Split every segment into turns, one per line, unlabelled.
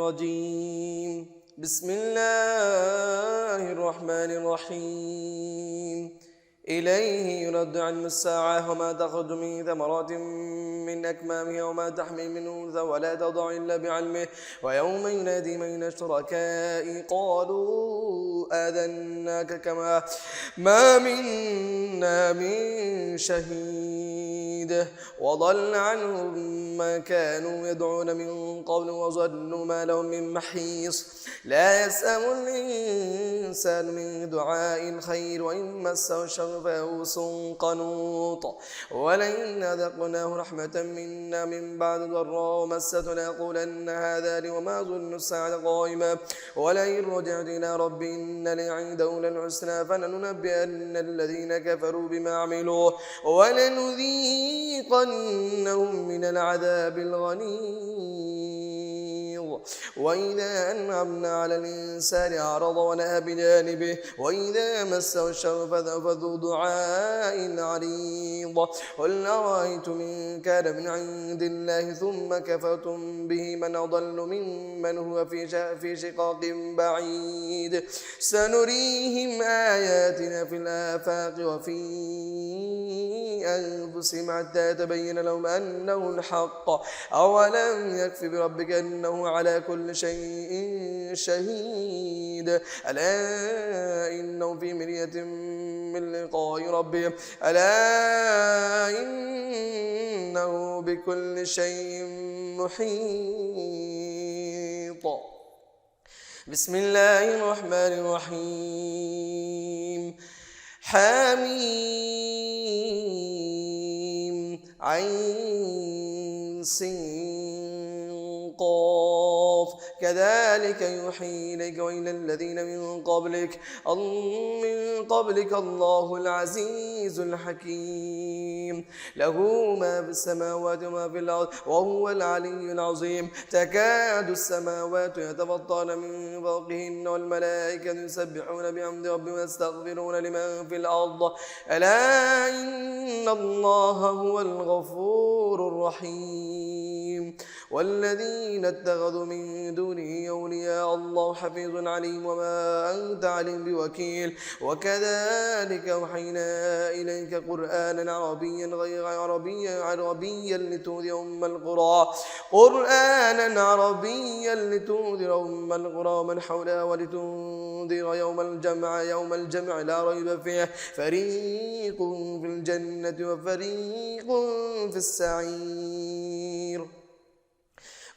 الرجيم بسم الله الرحمن الرحيم إليه يرد علم الساعة وما تخرج من ثمرات من أكمامها وما تحمل من أنثى ولا تضع إلا بعلمه ويوم ينادي من الشركاء قالوا آذناك كما ما منا من شهيد وضل عنهم ما كانوا يدعون من قبل وظنوا ما لهم من محيص لا يسأم الإنسان من دعاء الخير وإن مسه الشر فيئوس قنوط ولئن أذقناه رحمة منا من بعد ضراء مسته ليقولن هذا لي وما أظن الساعة قائمة ولئن رجعت إلى ربي إن لي عنده للحسنى فلننبئن الذين كفروا بما عملوا ولنذيقنهم من العذاب الغليظ وإذا أنعمنا على الإنسان أعرض ونأى بجانبه وإذا مسه الشر فذو دعاء عريض قل أرأيتم إن كان من عند الله ثم كفرتم به من أضل ممن هو في شقاق بعيد سنريهم آياتنا في الآفاق وفي أنفسهم حتى يتبين لهم أنه الحق أولم يكف بربك أنه على كل شيء شهيد ألا إنهم في مرية من لقاء ربهم ألا إنه بكل شيء محيط بسم الله الرحمن الرحيم حميم عين سين قاف كذلك يوحي إليك وإلى الذين من قبلك الله العزيز الحكيم له ما في السماوات وما في الأرض وهو العلي العظيم تكاد السماوات يتفطرن من فوقهن والملائكة يسبحون بحمد ربهم ويستغفرون لمن في الأرض ألا إن الله هو الغفور الرحيم والذين اتخذوا من دونه أولياء الله حفيظ عليم وما أنت عليم بوكيل وكذلك أوحينا إليك قرآنا عربيا غير عربيا لتنذر أم القرى ومن حولها ولتنذر يوم الجمع لا ريب فيه فريق في الجنة وفريق في السعير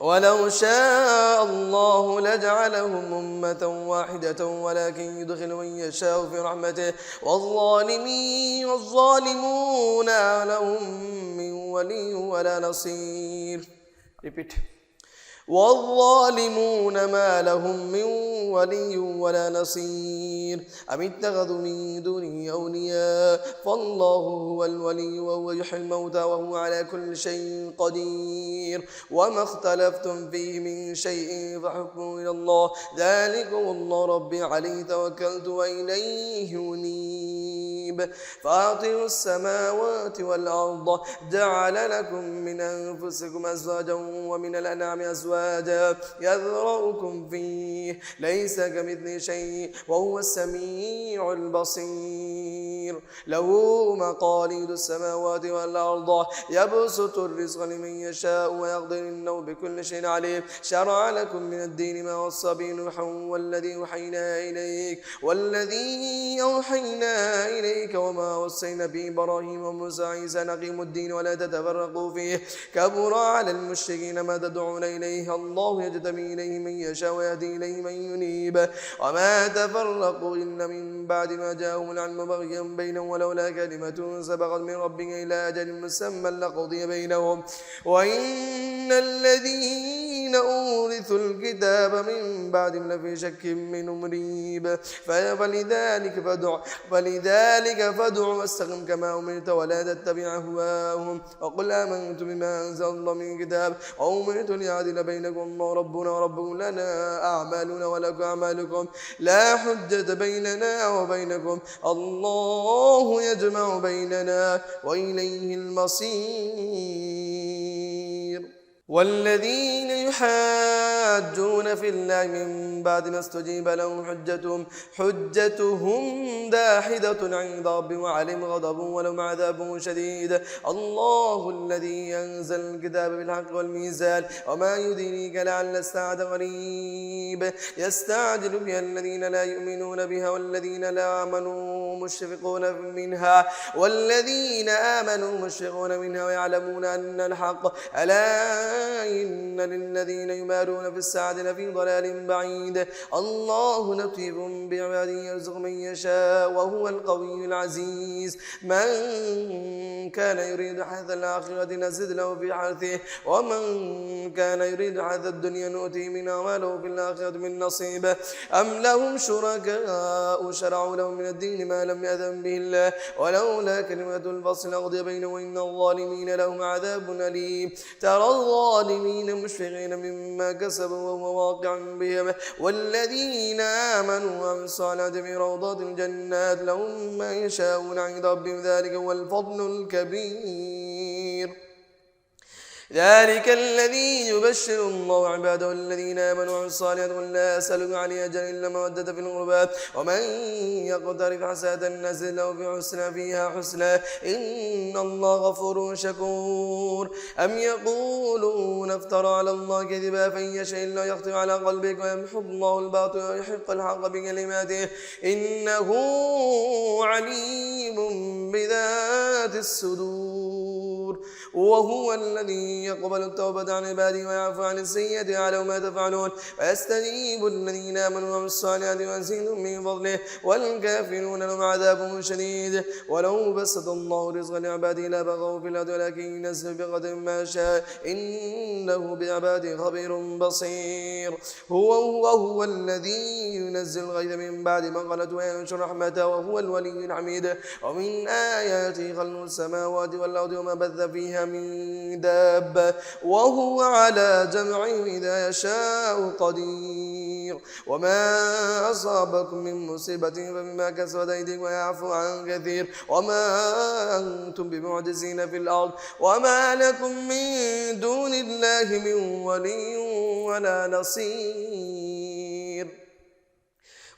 ولو شاء الله لجعلهم أمة واحدة ولكن يدخل من يشاء في رحمته والظالمون لهم من ولي ولا نصير والظالمون ما لهم من ولي ولا نصير أم اتخذوا من دونه أولياء فالله هو الولي وهو يحيي الموتى وهو على كل شيء قدير وما اختلفتم فيه من شيء فحكمه إلى الله ذلكم الله ربي عليه توكلت وإليه أنيب فاطر السماوات والأرض جعل لكم من أنفسكم أزواجا ومن الأنعام أزواجا يذرؤكم فيه ليس كمثله شيء وهو السميع البصير له مقاليد السماوات والأرض يبسط الرزق لمن يشاء ويقدر إنه بكل شيء عليم شرع لكم من الدين ما وصى به نوحا والذي أوحينا إليك وما وصينا به إبراهيم وموسى وعيسى أقيموا الدين ولا تتفرقوا فيه كبر على المشركين ما تدعون إليه الله يجتبي إليه من يشاء ويهدي إليه من ينيب وما تفرقوا إلا من بعد ما جاءهم العلم بغيا بينهم ولولا كلمة سبقت من ربك إلى أجل مسمى لقضي بينهم وإن الذين أورثوا الكتاب من بعدهم لفي شك منه مريب فلذلك فادع واستقم كما أمرت ولا تتبع أهواءهم وقل آمنت بما أنزل الله من كتاب وأمرت ليعدل بينكم الله ربنا وربكم لنا أعمالنا ولكم أعمالكم لا حجة بيننا وبينكم الله يجمع بيننا وإليه المصير والذين يحاجون في الله من بعد ما استجيب لهم حجتهم داحدة عند ربهم وعليهم غضب ولهم عذاب شديد. الله الذي أنزل الكتاب بالحق والميزان وما يدريك لعل الساعة قريب يستعجل بها الذين لا يؤمنون بها والذين لا آمنوا مشفقون منها ويعلمون أن الحق ألا إن للذين يمارون في الساعة لفي ضلال بعيد. الله لطيف بعباده يرزق من يشاء وهو القوي العزيز. من كان يريد حرث الآخرة نزد له في حرثه ومن كان يريد حرث الدنيا نؤتيه منها وما له في الآخرة من نصيب. أم لهم شركاء شرعوا لهم من الدين ما لم يأذن به الله ولولا كلمة الفصل لقضي بينهم وإن الظالمين لهم عذاب أليم. ترى الظالمين مشفقين مما كسبوا وهو واقع بهم والذين آمنوا وعملوا الصالحات في روضات الجنات لهم ما يشاءون عند ربهم ذلك هو الفضل الكبير. ذلك الذي يبشر الله عباده الذين آمنوا وعملوا الصالحات قل لا أسألكم عليه أجرا إلا مودة في القربى ومن يقترف حسنة نزل له في حسنى فيها حسنى إن الله غفور شكور. أم يقولون افترى على الله كذبا فإن يشاء الله يختم على قلبك ويمحو الله الباطل ويحق الحق بكلماته إنه عليم بذات الصدور. وهو الذي يقبل التوبة عن عباده ويعفو عن السيئات يعلم ما تفعلون ويستجيب الذين آمنوا وعملوا الصالحات ويزيدهم من فضله والكافرون لهم عذاب شديد. ولو بسط الله رزقا لعباده لبغوا في الأرض ولكن ينزل بقدر ما شاء إنه بعباده خبير بصير. هو الذي ينزل الغيث من بعد ما قنطوا وينشر رحمته وهو الولي الحميد. ومن آياته خلق السماوات والأرض وما بث فيها من دابة وهو على جمعهم إذا يشاء قدير. وما أصابكم من مصيبة فبما كسبت أيديكم ويعفو عن كثير وما أنتم بمعجزين في الأرض وما لكم من دون الله من ولي ولا نصير.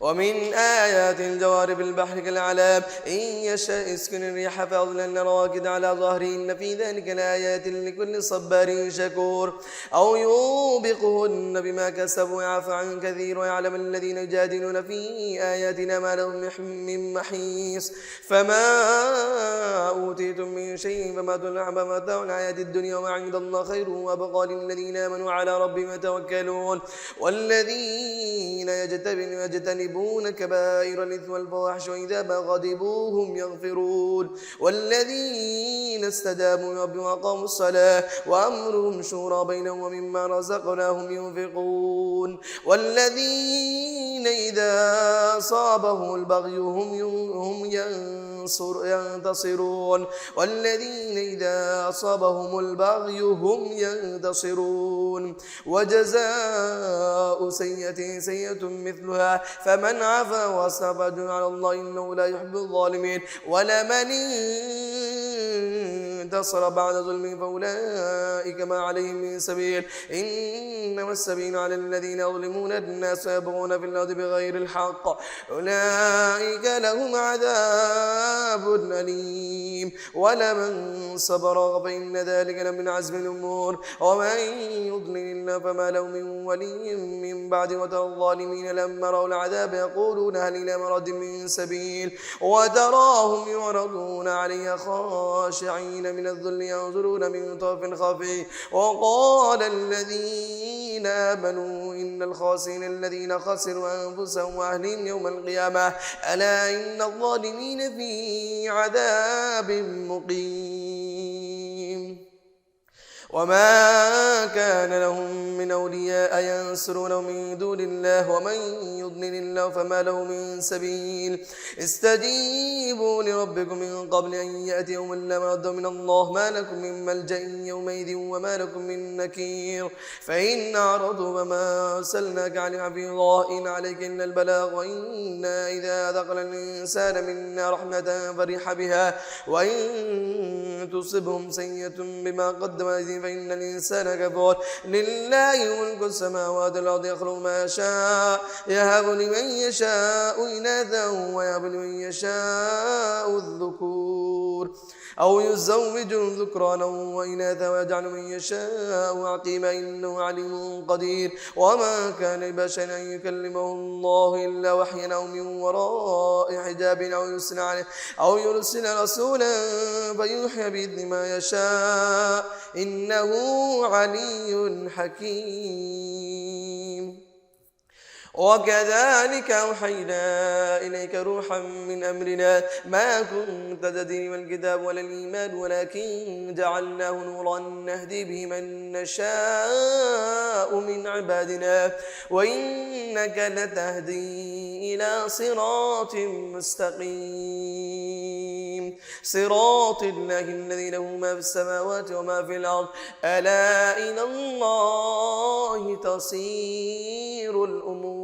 ومن آيات الجوار في البحر كالأعلام إن يشاء اسكن الريح فأظللن رواكد على ظهرهن في ذلك لآيات لكل صبار شكور. أو يوبقهن بما كسبوا ويعفو عن كثير ويعلم الذين يجادلون في آياتنا ما لهم من محيص. فما أوتيتم من شيء فمتاع الحياة الدنيا وما عند الله خير وأبقى للذين آمنوا على ربهم يتوكلون. والذين يجتنبون كبائر الإثم والفواحش وإذا ما غضبوا هم يغفرون. والذين استجابوا لربهم وأقاموا الصلاة وأمرهم شورى بينهم ومما رزقناهم ينفقون. والذين إذا أصابهم البغي هم ينتصرون. والذين إذا أصابهم البغي هم ينتصرون. وجزاء سيئة سيئة مثلها فمن عفا وأصلح فأجره على الله إنه لا يحب الظالمين. ولمن انتصر بعد ظلمه فأولئك ما عليهم من سبيل إنما السبيل على الذين يظلمون الناس ويبغون في الأرض بغير الحق أولئك لهم عذاب أليم. ولمن صبر فإن ذلك لمن عزم الأمور. ومن يضلل الله فما له من ولي من بعد وترى الظالمين لما رأوا العذاب يقولون هل إلى مرد من سبيل وتراهم يعرضون عليها خاشعين من الذل ينظرون من طرف خفي. وقال الذين آمنوا إن الخاسرين الذين خسروا أنفسهم وأهلهم يوم القيامة ألا إن الظالمين في عذاب مقيم. وما كان لهم من أولياء ينصرونه من دون الله ومن يضلل الله فما له من سبيل. استجيبوا لربكم من قبل أن يأتي يوم لا مرد من الله ما لكم من ملجأ يومئذ وما لكم من نكير. فإن أعرضوا فما أرسلناك عليهم حفيظا إن عليك إلا البلاغ وإنا إذا أذقنا الإنسان منا رحمة فرح بها وإن تصبهم سيئة بما قدم أيديهم فإن الإنسان كفور لله ملك السماوات والأرض يخلق ما يشاء يهب لمن يشاء إناثا ويهب لمن يشاء الذكور أو يزوجهم ذكرانا وإناثا ويجعل من يشاء عقيما إنه عليم قدير وما كان لبشر أن يكلمه الله إلا وحيا أو من وراء حجاب أو يرسل رسولا فيوحي بإذن ما يشاء إنه علي حكيم وكذلك أوحينا إليك روحا من أمرنا ما كنت تدري ما الكتاب ولا الإيمان ولكن جعلناه نورا نهدي به من نشاء من عبادنا وإنك لتهدي إلى صراط مستقيم صراط الله الذي له ما في السماوات وما في الأرض ألا إلى الله تصير الأمور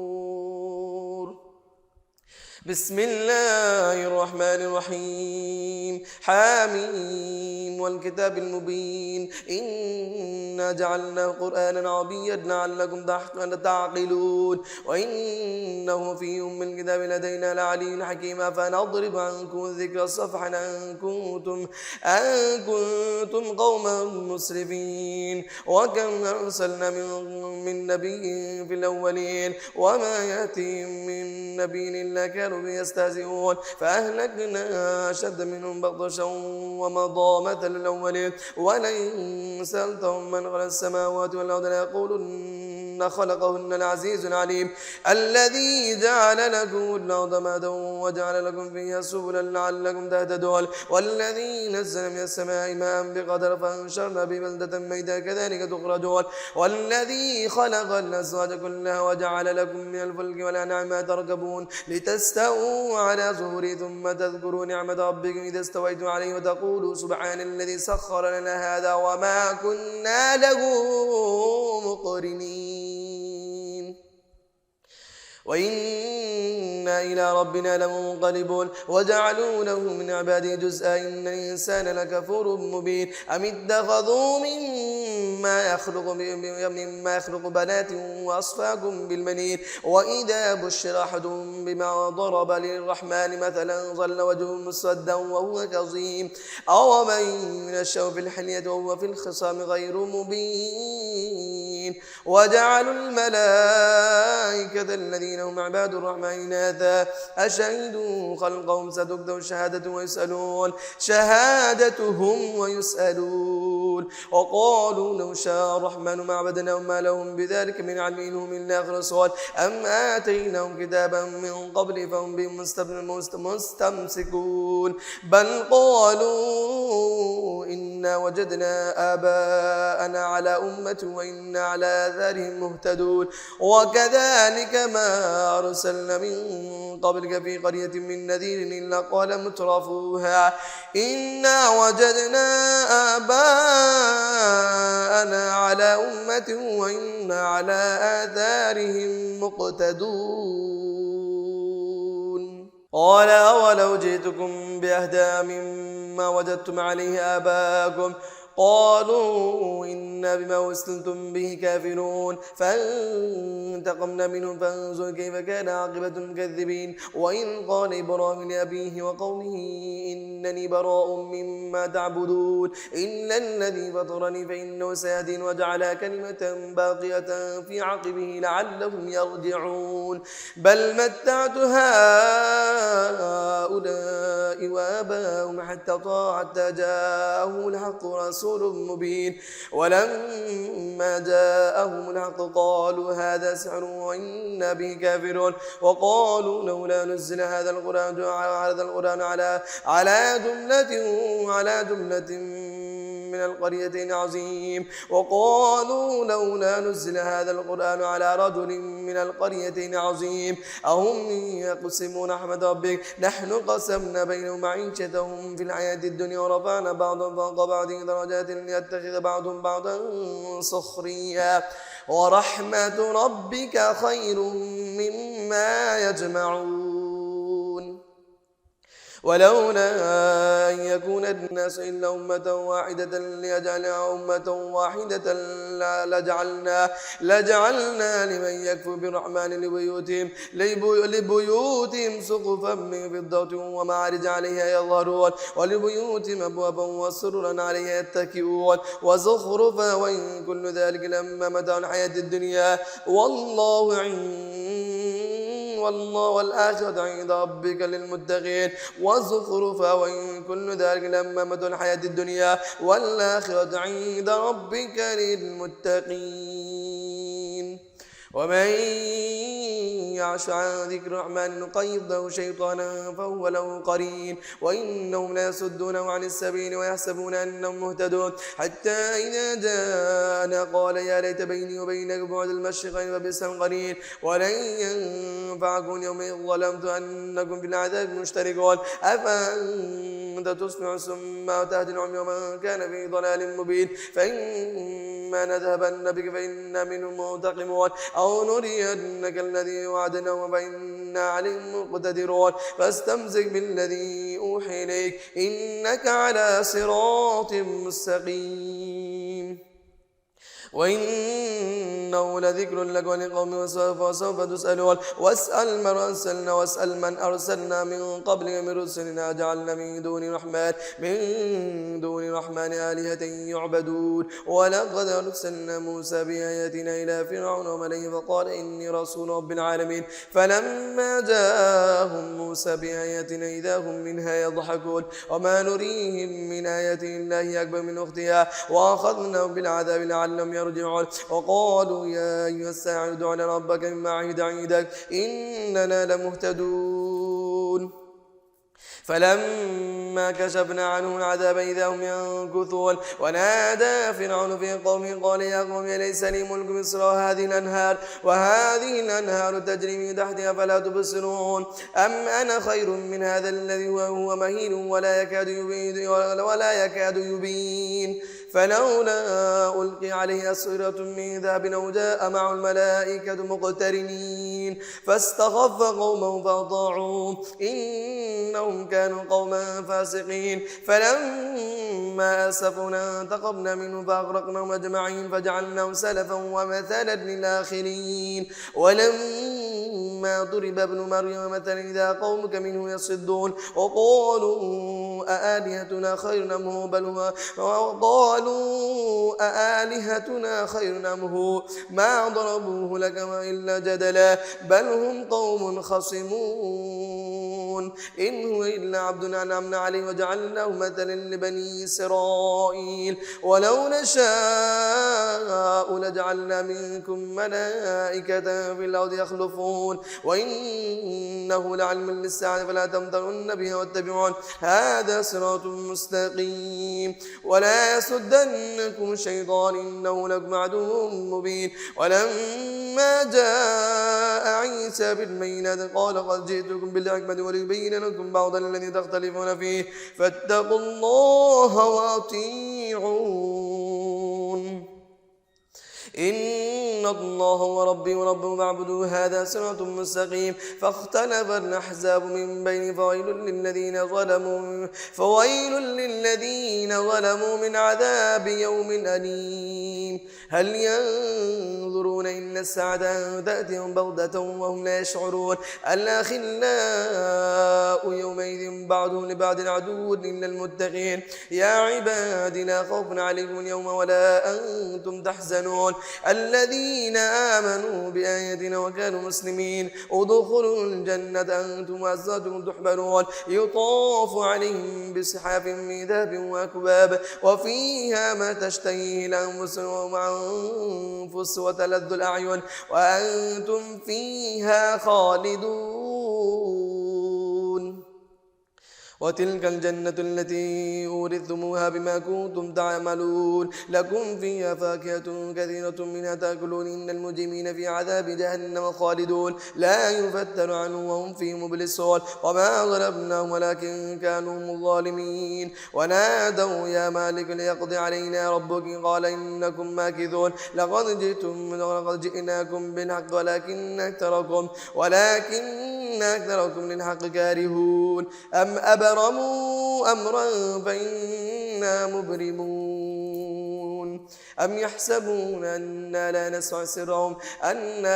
بسم الله الرحمن الرحيم حاميم والكتاب المبين إنا جعلناه قرآنا عربيا لعلكم تعقلون وإنه في أم الكتاب لدينا لعلي حكيم فنضرب عنكم الذكر صفحا أن كنتم قوما مسرفين وكم أرسلنا من نبي في الأولين وما يأتيهم من نبي إلا كانوا يستهزئون فأهلكنا أشد منهم بطشا ومضى مثل الأولين ولئن سألتهم من خلق السماوات والأرض ليقولن خلقهن العزيز العليم الذي جعل لكم الأرض مهدا وجعل لكم فيها سبلا لعلكم تهتدون والذي نزل من السماء ماء بقدر فأنشرنا ببلدة ميتا كذلك تخرجون والذي خلق الأزواج كلها وجعل لكم من الفلك والأنعام ما تركبون لتستووا على ظهوره ثم تذكروا نعمة ربكم إذا استويتم عليه وتقولوا سبحان الذي سخر لنا هذا وما كنا له مقرنين وإنا إلى ربنا لمنقلبون وجعلوا له من عباده جزءا إن الإنسان لكفور مبين أم اتخذوا مما يخلق بنات وأصفاكم بالبنين وإذا بشر أحدهم بما ضرب للرحمن مثلا ظل وجهه مسودا وهو كظيم أو من ينشأ في الحلية وهو في الخصام غير مبين وجعلوا الملائكة الذين هم عباد الرحمن إناثا أشهدوا خلقهم ستكتب شهادتهم ويسألون وقالوا لو شاء الرحمن ما عبدناهم ما لهم بذلك من علم إنهم إلا يخرصون أم آتيناهم كتابا من قبل فهم به مستمسكون بل قالوا إنا وجدنا آباءنا على أمة وإنا على آثارهم مهتدون وكذلك ما أرسلنا من قبلك في قرية من نذير إلا قال مترفوها إنا وجدنا آباءنا على أمة وإنا على آثارهم مقتدون قال أولو جئتكم بأهدى مما وجدتم عليه آباءكم قالوا إنا بما أرسلتم به كافرون فانتقمنا منهم فانظر كيف كان عاقبة المكذبين وإن قال إبراهيم لأبيه وقومه إنني براء مما تعبدون إلا الذي فطرني فإنه سيهدين وجعل كلمة باقية في عقبه لعلهم يرجعون بل متعت هؤلاء وآباءهم حتى جاءهم الحق رسول مبين ولما جاءهم الحق قالوا هذا سحر وإنا به كافرون وقالوا لولا نزل هذا القرآن على جملة من القريتين عظيم وقالوا لولا نزل هذا القرآن على رجل من القريتين عظيم أهم يقسمون رحمة ربك نحن قسمنا بينهم معيشتهم في الحياة الدنيا ورفعنا بعضهم فوق بعض درجات ليتخذ بعضهم بعضا سخريا ورحمة ربك خير مما يجمعون ولولا أن يكون الناس إلا أمة واحدة ليجعلها أمة واحدة لجعلنا لمن يكفر بالرحمن لبيوتهم سقفا من فضة ومعارج عليها يظهرون ولبيوتهم أبوابا وسررا عليها يتكئون وزخرفا وإن كل ذلك لما متاع الحياة الدنيا والآخرة عند ربك للمتقين وزخرفا وإن كل ذلك لما متاع الحياة الدنيا والآخرة عند ربك للمتقين. ومن يعش عن ذكر الرحمن نقيض له شيطانا فهو له قرين وإنهم ليصدونه عن السبيل ويحسبون أنهم مهتدون حتى إذا جاءنا قال يا ليت بيني وبينك بعد المشرقين وبئس القرين ولن ينفعكم اليوم إذ ظلمت أنكم في العذاب مشتركون أفأنت تسمع الصم وتهدي العمي ومن كان في ضلال مبين فإما نذهبن بك فإنا منهم منتقمون أو نرينك الذي وعدناه فإنا عليهم مقتدرون فاستمسك بالذي أوحي إليك إنك على صراط مستقيم وإنه لذكر لك ولقومك وسوف تسألون واسأل من أرسلنا واسأل من أرسلنا من قبل من رسلنا جعلنا من دون الرحمن آلهة يعبدون ولقد أرسلنا موسى بآياتنا إلى فرعون وملئه فقال إني رسول رب العالمين فلما جاءهم موسى بآياتنا إذا هم منها يضحكون وما نريهم من آية إلا هي أكبر من أختها وأخذناهم بالعذاب لعلهم يرجعون وقالوا يا أيها الساحر ادع لنا ربك مما عهد عندك إننا لمهتدون فلما كشفنا عنهم العذاب إذا هم ينكثون ونادى فرعون في قومه قال يا قوم ليس لي ملك مصر وهذه الأنهار تجري من تحتها فلا تبصرون أم أنا خير من هذا الذي هو مهين ولا يكاد يبين فلولا ألقي عليه أسورة من ذهب أو جاء معه الملائكة مقترنين فاستخف قومه فأطاعوه إنهم كانوا قوما فاسقين فلما أسفونا انتقمنا منهم فأغرقناهم أجمعين فجعلناهم سلفا ومثلا للآخرين ولما ضرب ابن مريم مثلا إذا قومك منه يصدون وقالوا أآلهتنا خير أم هو أآلهتنا خير أم هو ما ضربوه لك إلا جدلا بل هم قوم خصمون إن هو إلا عبد أنعمنا عليه وجعلناه مثلا لبني إسرائيل ولو نشاء لجعلنا منكم ملائكة في الأرض يخلفون وإنه لعلم للساعة فلا تمترن بها واتبعون هذا صراط مستقيم ولا يصدنكم الشيطان إنه لكم عدو مبين ولما جاء عيسى بالبينات قال قد جئتكم بالحكمة وليبين لكم بعض الذي تختلفون فيه فاتقوا الله وأطيعون إن الله هو ربي وربكم فاعبدوه هذا صراط مستقيم فاختلف الأحزاب من بين فويل للذين ظلموا من عذاب يوم أليم هل ينظرون إلا الساعة أن تأتيهم بغتة وهم لا يشعرون الأخلاء يومئذ بعضهم لبعض عدو إلا المتقين يا عباد لا خوف عليكم اليوم ولا أنتم تحزنون الذين آمنوا بآياتنا وكانوا مسلمين ادخلوا الجنة أنتم وأزواجكم تحبرون يطاف عليهم بصحاف من ذهب وأكواب وفيها ما تشتهيه الأنفس وتلذ الأعين وأنتم فيها خالدون وتلك الجنة التي أورثتموها بما كنتم تعملون لكم فيها فاكهة كثيرة منها تأكلون إن المجرمين في عذاب جهنم خالدون لا يفتر عنهم وهم فيه مبلسون وما ظلمناهم ولكن كانوا هم الظالمين ونادوا يا مالك ليقضي علينا ربك قال إنكم ماكثون لقد جئناكم بالحق ولكن إن أكثركم للحق كارهون أم أبرموا أمرا فإنا مبرمون أم يحسبون أنا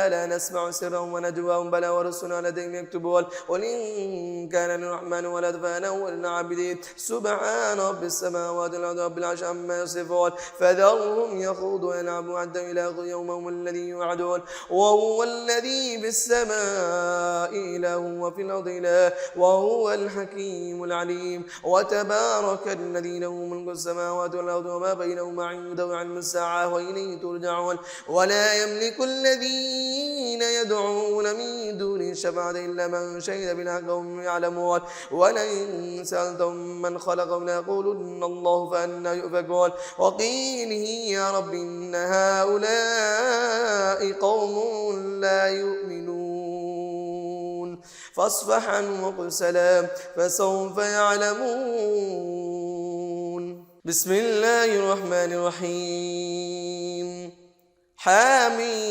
لا نسمع سرهم ونجواهم بلى ورسلنا لديهم يكتبون قل إن كان للرحمن ولد فأنا أول العابدين سبحان رب السماوات والأرض رب العرش عما يصفون فذرهم يخوضوا ويلعبوا حتى يلاقوا يومهم الذي يوعدون وهو الذي بالسماء إله وفي الأرض إله وهو الحكيم العليم وتبارك الذي له ملك السماوات والأرض وما بينهما عنده علم الساعة وإليه ترجعون ولا يملك الذين يدعون من دون الشفاعة إلا من شهد بالحق وهم يعلمون ولئن سألتم من خلقهم ليقولن الله فأنى يؤفكون وقيله يا رب إن هؤلاء قوم لا يؤمنون فاصفح عنهم وقل سلام فسوف يعلمون بسم الله الرحمن الرحيم حميم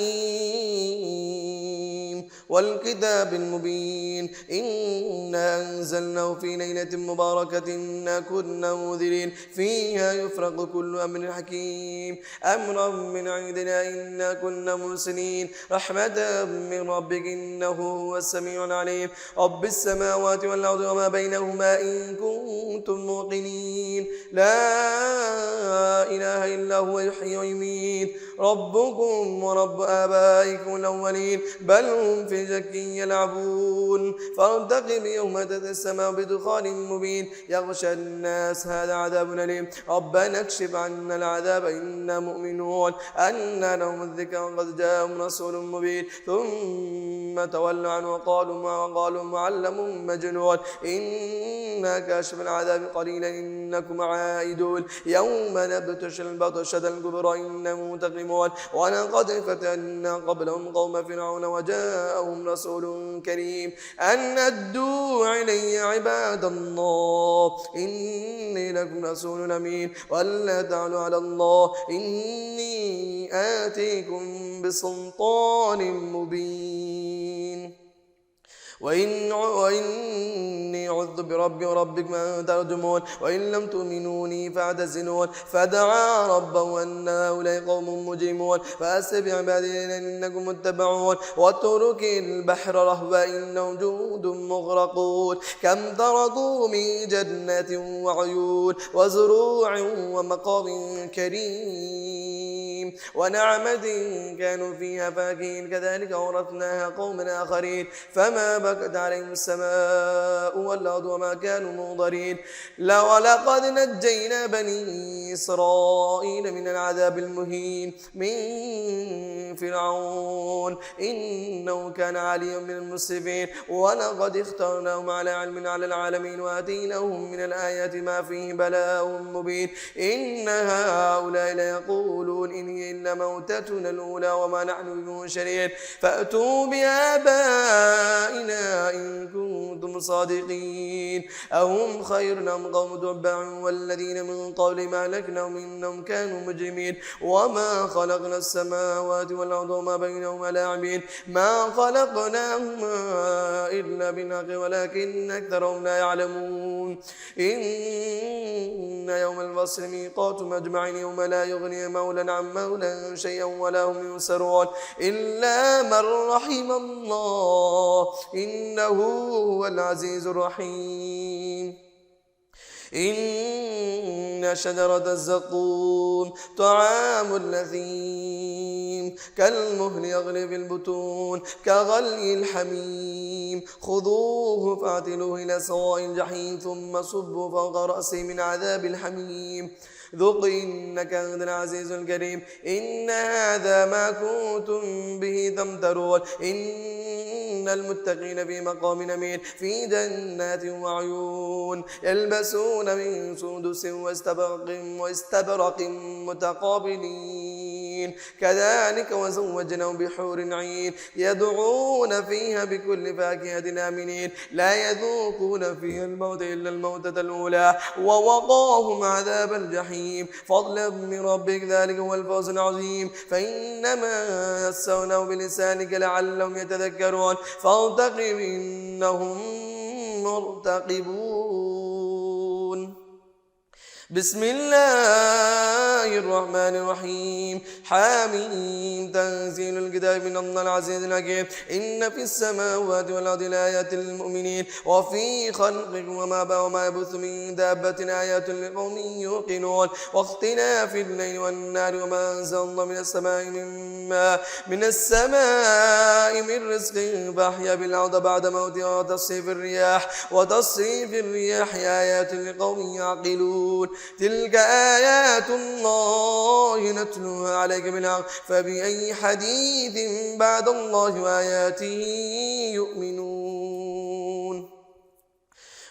والكتاب المبين إنا أنزلناه في ليلة مباركة إنا كنا منذرين فيها يفرق كل أمر حكيم أمرا من عندنا إنا كنا مرسلين رحمة من ربك إنه هو السميع العليم رب السماوات والأرض وما بينهما إن كنتم موقنين لا إله إلا هو يحيي ويميت ربكم ورب آبائكم الأولين بل هم في شك يلعبون فارتقب يوم تأتي السماء بدخان مبين يغشى الناس هذا عذاب أليم ربنا اكشف عنا العذاب إنا مؤمنون أن لهم الذكر قد جاءهم رسول مبين ثم تولوا عنه وقالوا معلم مجنون إنا كاشف العذاب قليلا إنكم عائدون يوم نبتش البطشة الكبرى إنا منتقمون ولقد فتنا قبلهم قوم فرعون وجاءهم رسول كريم أن أدوا علي عباد الله إني لكم رسول أمين ولا تعلوا على الله إني آتيكم بسلطان مبين وإني عذت بربي وربكم أن ترجمون وإن لم تؤمنوني فاعتزلون فدعا ربه أن هؤلاء قوم مجرمون فأسر بعبادي إنكم متبعون واترك البحر رهوا إنهم جود مغرقون كم تركوا من جنات وعيون وزروع ومقام كريم ونعمة كانوا فيها فاكهين كذلك أورثناها قوما آخرين فما بكت عليهم السماء والأرض وما كانوا منظرين ولقد نجينا بني إسرائيل من العذاب المهين من فرعون إنه كان عاليا من المسرفين ولقد اخترناهم على علم على العالمين وآتيناهم من الآيات ما فيه بلاء مبين إن هؤلاء ليقولون إن هي إلا موتتنا الأولى وما نحن بمنشرين فأتوا بآبائنا إن كنتم صادقين أهم خير أم قوم تبع والذين من قبل ما أهلكناهم إنهم كانوا مجرمين وما خلقنا السماوات والأرض وما بينهما لاعبين ما خلقناهما إلا بالحق ولكن أكثرهم لا يعلمون إن يوم الفصل ميقاتهم أجمعين يوم لا يغني مولى عن مولى شيئا ولا هم ينصرون إلا من رحم الله إنه هو العزيز الرحيم إن شجرة الزقوم طعام الأثيم كالمهل يغلي في البطون كغلي الحميم خذوه فاعتلوه إلى سواء الجحيم ثم صبوا فوق رأسه من عذاب الحميم ذق إنك أنت العزيز الكريم إن هذا ما كنتم به تمترون إن المتقين في مقام أمين في جنات وعيون يلبسون من سندس واستبرق متقابلين كذلك وزوجناهم بحور عين يدعون فيها بكل فاكهة آمنين لا يذوقون فيها الموت إلا الموتة الأولى ووقاهم عذاب الجحيم فضلا من ربك ذلك هو الفوز العظيم فإنما يسرناه بلسانك لعلهم يتذكرون فارتقب إنهم مرتقبون بسم الله الرحمن الرحيم حاميم تنزيل الكتاب من الله العزيز الحكيم إن في السماوات والأرض لآيات للمؤمنين وفي خلقكم وما يبث من دابة آيات لقوم يوقنون واختلاف الليل والنهار وما أنزل الله من السماء من رزق فأحيا بالأرض بعد موتها وتصريف الرياح آيات لقوم يعقلون تلك آيات الله نتلوها عليك بالحق فبأي حديث بعد الله وآياته يؤمنون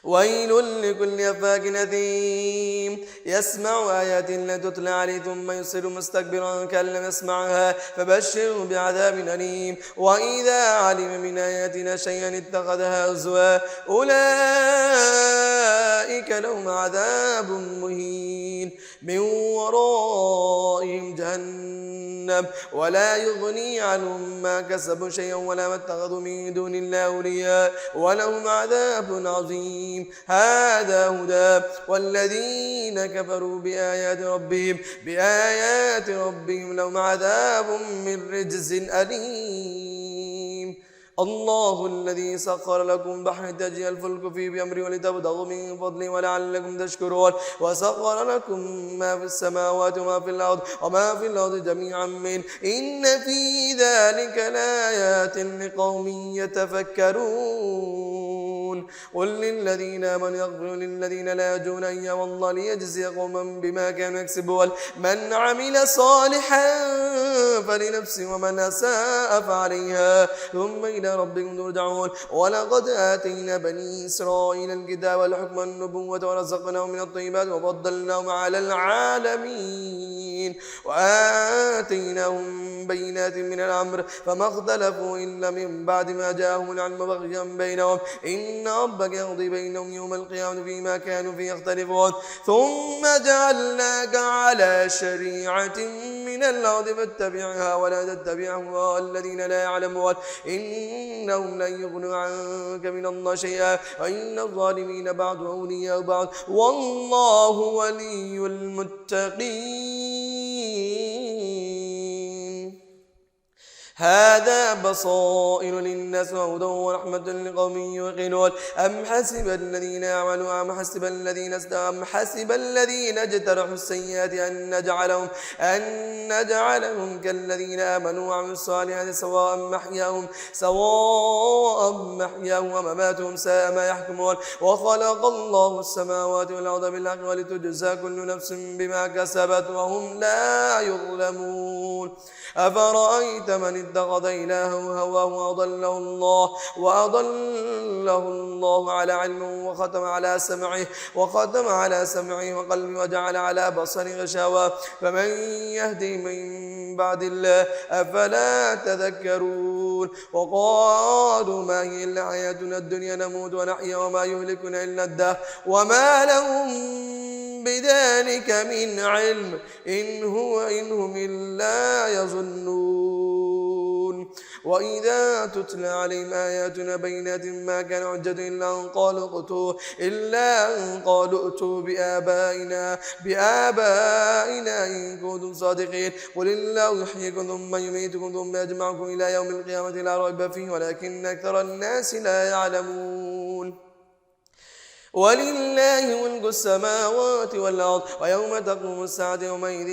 ويل لكل أفاك أثيم يسمع آيات الله تتلى عليه ثم يصير مستكبرا كأن لم يسمعها فبشره بعذاب أليم وإذا علم من آياتنا شيئا اتخذها هزوا أولئك لهم عذاب مهين من ورائهم جهنم ولا يغني عنهم ما كسبوا شيئا ولا ما اتخذوا من دون الله أولياء ولهم عذاب عظيم هذا هدى والذين كفروا بآيات ربهم لهم عذاب من رجز أليم الله الذي سخر لكم بحر تجري الفلك فيه بأمره ولتبتغوا من فضله ولعلكم تشكرون وسخر لكم ما في السماوات وما في الأرض جميعا منه إن في ذلك لآيات لقوم يتفكرون قل للذين آمنوا يغفروا للذين لا يرجون أيام الله ليجزي قوما بما كانوا يكسبون من عمل صالحا فلنفسه ومن أساء فعليها ثم إلى ربكم ترجعون ولقد آتينا بني إسرائيل الكتاب والحكم والنبوة ورزقناهم من الطيبات وفضلناهم على العالمين وآتيناهم بينات من الأمر فما اختلفوا إلا من بعد ما جاءهم العلم بغيا بينهم إن ربك يقضي بينهم يوم القيامة فيما كانوا فيه يختلفون ثم جعلناك على شريعة من الأرض فاتبعها ولا تتبع أهواء الذين لا يعلمون إنهم لن يغنوا عنك من الله شيئا وإن الظالمين بعض أولياء بعض والله ولي المتقين هذا بصائر للناس وهدى ورحمة لقوم يوقنون أم حسب الذين اجترحوا السيئات أن نجعلهم كالذين آمنوا وعملوا الصالحات سواء محياهم ومماتهم ساء ما يحكمون وخلق الله السماوات والأرض بالحق ولتجزى كل نفس بما كسبت وهم لا يظلمون أفرأيت من اتخذ إلهه هواه وأضله الله على علم وختم على سمعه وقلبه وجعل على بصره غشاوة فمن يهدي من بعد الله أفلا تذكرون وقالوا ما هي إلا حياتنا الدنيا نموت ونحيا وما يهلكنا إلا الدهر وما لهم بذلك من علم إن هم إلا يظنون وإذا تتلى عليهم آياتنا بينات ما كان حجة إلا أن قالوا ائتوا بآبائنا إن كنتم صادقين قل الله يحييكم ثم يميتكم ثم يجمعكم إلى يوم القيامة لا ريب فيه ولكن أكثر الناس لا يعلمون ولله ملك السماوات والأرض ويوم تقوم الساعة يومئذ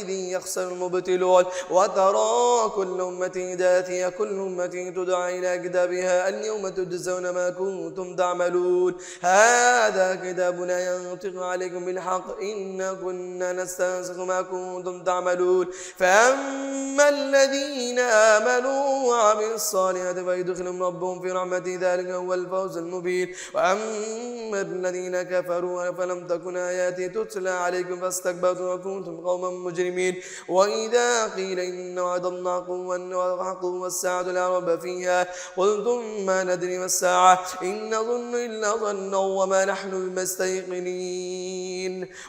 يخسر المبتلون وترى كل أمة جاثية كل أمة تدعى إلى كتابها اليوم تجزون ما كنتم تعملون هذا كتابنا ينطق عليكم بالحق إنا كنا نستنسخ ما كنتم تعملون فأما الذين آمنوا وعملوا الصالحات فيدخلهم ربهم في رحمته ذلك هو الفوز المبين فأما الذين كفروا فلم تكن آياتي تتلى عليكم فاستكبرتم وكنتم قوما مجرمين وإذا قيل إن وعد الله حق والساعة لا ريب فيها قلتم ما ندري ما الساعة إن نظن إلا ظنا وما نحن بمستيقنين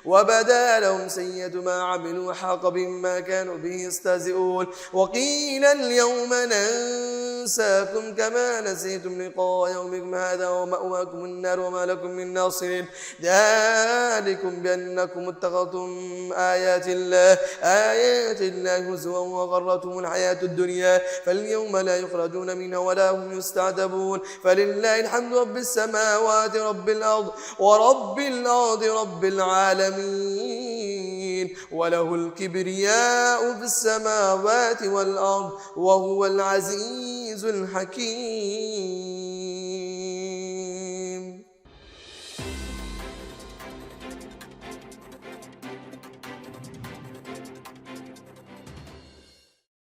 وبدا لهم سيئة ما عملوا وحاق بهم ما كانوا به يستهزئون وقيل اليوم ننساكم كما نسيتم لقاء يومكم هذا ومأواكم النار وما لكم من ناصرين ذلكم بأنكم اتخذتم آيات الله هزوا وغرتهم الحياة الدنيا فاليوم لا يخرجون منها ولا هم يستعتبون فلله الحمد رب السماوات رب الأرض رب العالمين وله الكبرياء في السماوات والأرض وهو العزيز الحكيم.